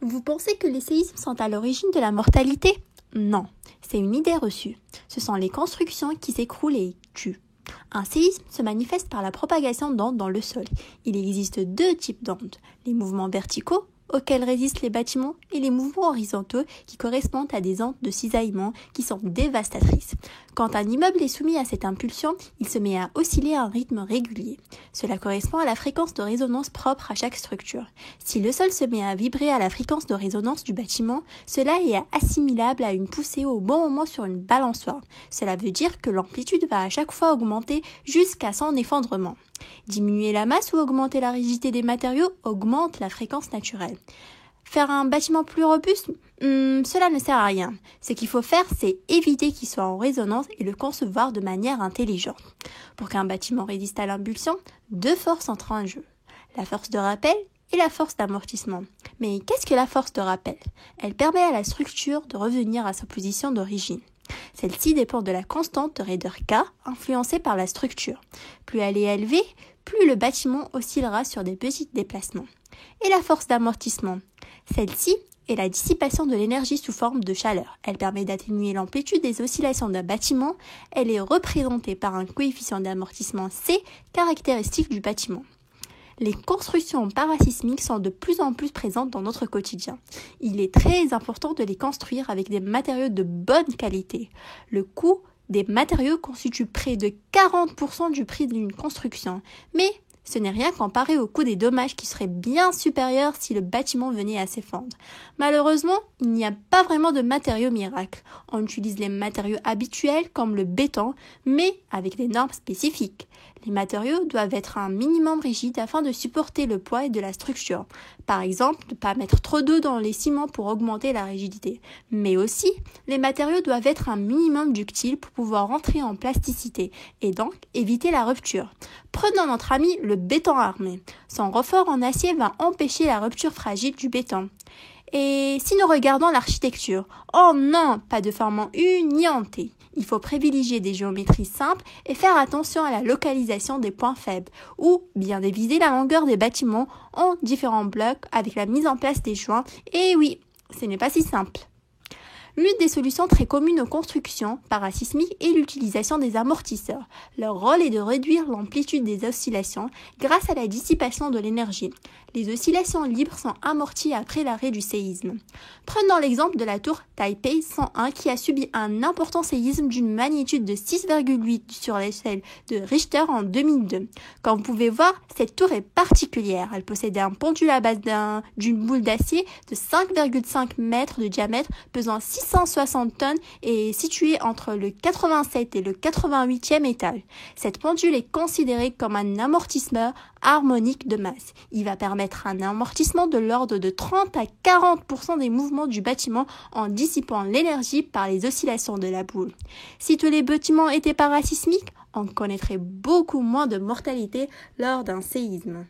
Vous pensez que les séismes sont à l'origine de la mortalité? Non, c'est une idée reçue. Ce sont les constructions qui s'écroulent et tuent. Un séisme se manifeste par la propagation d'ondes dans le sol. Il existe deux types d'ondes, les mouvements verticaux, auxquels résistent les bâtiments, et les mouvements horizontaux qui correspondent à des ondes de cisaillement qui sont dévastatrices. Quand un immeuble est soumis à cette impulsion, il se met à osciller à un rythme régulier. Cela correspond à la fréquence de résonance propre à chaque structure. Si le sol se met à vibrer à la fréquence de résonance du bâtiment, cela est assimilable à une poussée au bon moment sur une balançoire. Cela veut dire que l'amplitude va à chaque fois augmenter jusqu'à son effondrement. Diminuer la masse ou augmenter la rigidité des matériaux augmente la fréquence naturelle. Faire un bâtiment plus robuste, cela ne sert à rien. Ce qu'il faut faire, c'est éviter qu'il soit en résonance et le concevoir de manière intelligente. Pour qu'un bâtiment résiste à l'impulsion, deux forces entrent en jeu. La force de rappel et la force d'amortissement. Mais qu'est-ce que la force de rappel? Elle permet à la structure de revenir à sa position d'origine. Celle-ci dépend de la constante de raideur K influencée par la structure. Plus elle est élevée, plus le bâtiment oscillera sur des petits déplacements. Et la force d'amortissement? Celle-ci est la dissipation de l'énergie sous forme de chaleur. Elle permet d'atténuer l'amplitude des oscillations d'un bâtiment. Elle est représentée par un coefficient d'amortissement C caractéristique du bâtiment. Les constructions parasismiques sont de plus en plus présentes dans notre quotidien. Il est très important de les construire avec des matériaux de bonne qualité. Le coût des matériaux constitue près de 40% du prix d'une construction. Mais ce n'est rien comparé au coût des dommages qui serait bien supérieur si le bâtiment venait à s'effondrer. Malheureusement, il n'y a pas vraiment de matériaux miracles. On utilise les matériaux habituels comme le béton, mais avec des normes spécifiques. Les matériaux doivent être un minimum rigides afin de supporter le poids de la structure. Par exemple, ne pas mettre trop d'eau dans les ciments pour augmenter la rigidité. Mais aussi, les matériaux doivent être un minimum ductiles pour pouvoir rentrer en plasticité et donc éviter la rupture. Prenons notre ami le béton armé. Son reffort en acier va empêcher la rupture fragile du béton. Et si nous regardons l'architecture, oh non, pas de formant U ni en T. Il faut privilégier des géométries simples et faire attention à la localisation des points faibles, ou bien diviser la longueur des bâtiments en différents blocs avec la mise en place des joints. Et oui, ce n'est pas si simple. L'une des solutions très communes aux constructions parasismiques est l'utilisation des amortisseurs. Leur rôle est de réduire l'amplitude des oscillations grâce à la dissipation de l'énergie. Les oscillations libres sont amorties après l'arrêt du séisme. Prenons l'exemple de la tour Taipei 101 qui a subi un important séisme d'une magnitude de 6,8 sur l'échelle de Richter en 2002. Comme vous pouvez voir, cette tour est particulière. Elle possédait un pendule à base d'une boule d'acier de 5,5 mètres de diamètre pesant 660 tonnes et est située entre le 87 et le 88e étage. Cette pendule est considérée comme un amortisseur harmonique de masse. Il va permettre un amortissement de l'ordre de 30 à 40% des mouvements du bâtiment en dissipant l'énergie par les oscillations de la boule. Si tous les bâtiments étaient parasismiques, on connaîtrait beaucoup moins de mortalité lors d'un séisme.